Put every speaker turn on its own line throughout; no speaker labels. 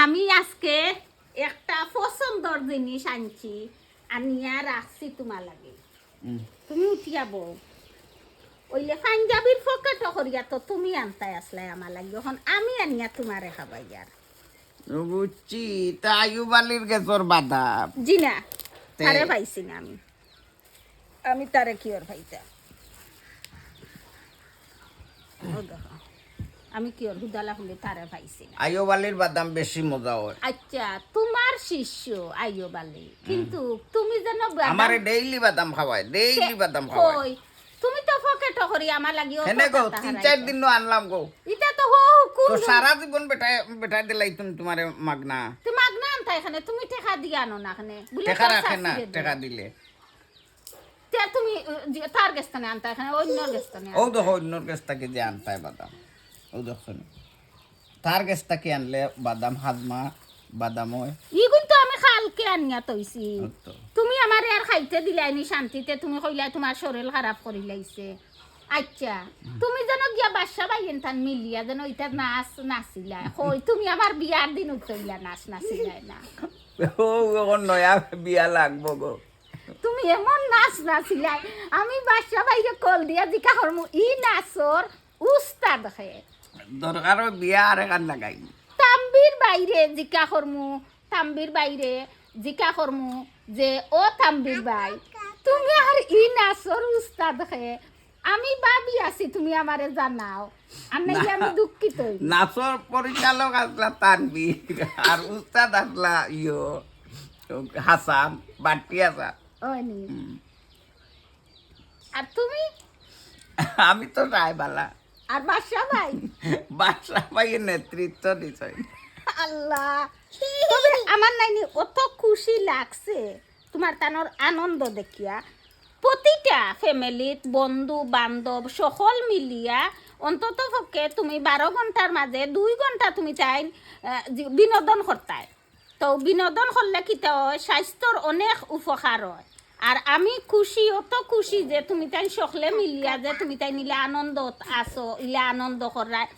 আমি আজকে একটা পছন্দর জিনিস আনছি আনিয়া রাখছি তোমার লাগে তুমি উঠিয়া বউ ওইলে পাঞ্জাবির পকেট করিয়া তো তুমি আনতাই আসলাই আমার লাগে এখন আমি আনিয়া তোমারে খাবাই আর
বুঝছি তা আয়ুবালির গেছর বাধা
জি না তারে পাইছি না আমি তারে কি ওর পাইতাম ও দেখো আমি কি ওর হুদালা হলে তারে পাইছি না
আয়ুবালির বাদাম বেশি মজা হয়
আচ্ছা তোমার শিষ্য আইও বালি কিন্তু তুমি যেন
আমারে ডেইলি বাদাম খাওয়ায় ডেইলি বাদাম খাওয়ায়
কই তুমি তো পকেট করি আমার লাগি
হেনে গো 3-4 দিন নো আনলাম গো
এটা তো হো কোন
তো সারা জীবন বেটায় দিলাই তুমি তোমারে মাগনা
তুমি মাগনা আনতা এখানে তুমি টাকা দিয়া আনো না এখানে
টাকা রাখে না টাকা দিলে
তে তুমি তার গেস্তানে আনতা এখানে অন্য গেস্তানে
ও দেখো অন্যর কাছ থেকে যে আনতায় বাদাম ও দেখো তার কাছ থেকে আনলে বাদাম হাজমা বাদাম হয়
ইগুন তো আমি কালকে আনিয়া তইছি
তো।
তুমি আমার আর খাইতে দিলাইনি শান্তিতে তুমি কইলাই তোমার শরীর খারাপ করি লাইছে আচ্ছা তুমি যেন গিয়া বাসা বাইন তান মিলিয়া যেন ইটা নাচ নাচিলা কই তুমি আমার বিয়ার দিন উঠইলা নাচ নাচিলাই না
ও এখন নয়া বিয়া লাগবো গো
তুমি এমন নাচ নাচিলাই আমি বাসা বাইরে কল দিয়া জিকা হরমু ই নাচর উস্তাদ হে
দরকার বিয়া আর এখান লাগাই
তাম্বির বাইরে জিকা হরমু তাম্বির বাইরে জিকা হরমু যে ও তাম্বির বাই তুমি আর ই নাচর উস্তাদ হে আমি ভাবি আছি তুমি আমারে জানাও আর নাকি আমি দুঃখিত হই।
নাচর পরিচালক আসলা তানবীর আর উস্তাদ আসলা হাসান বাটি হাসান
ওনি আর তুমি
আমি তো রায়বালা
আর বাসা ভাই
বাসা ভাইয়ের নেতৃত্ব দিছে
আল্লাহ তবে আমার নাইনি অত খুশি লাগছে তোমার তানোর আনন্দ দেখিয়া প্রতিটা ফ্যামিলিত বন্ধু বান্ধব সকল মিলিয়া অন্তত পক্ষে তুমি 12 ঘন্টার মাঝে 2 ঘন্টা তুমি চাই বিনোদন করতাই তো বিনোদন করলে কি হয় স্বাস্থ্যর অনেক উপকার হয় আর আমি খুশি অত খুশি যে তুমি তাই সকলে মিলিয়া যে তুমি তাই নিলে আনন্দ আসো ইলে আনন্দ করায়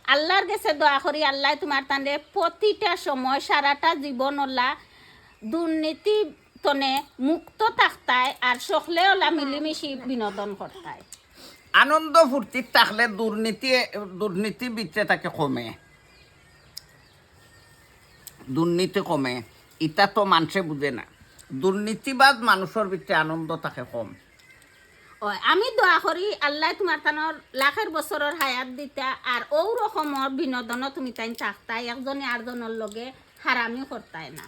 আল্লাহর কাছে দোয়া করি আল্লাহ তোমার তান্ডে প্রতিটা সময় সারাটা জীবন ওলা দুর্নীতি তনে মুক্ত থাকতায় আর সকলে ওলা মিলিমিশি বিনোদন করতায়
আনন্দ ফুর্তি থাকলে দুর্নীতি বিচ্ছে তাকে কমে দুর্নীতি কমে ইটা তো মানুষে বুঝে না দুর্নীতিবাদ মানুষের ভিতরে আনন্দ থাকে কম
আমি দোয়া করি আল্লাহ তোমার তানোর লাখের বছরের হায়াত দিতা আর ও রকমের বিনোদনও তুমি তাই থাকতাই একজনে আরেকজনের লগে হারামি করতাই না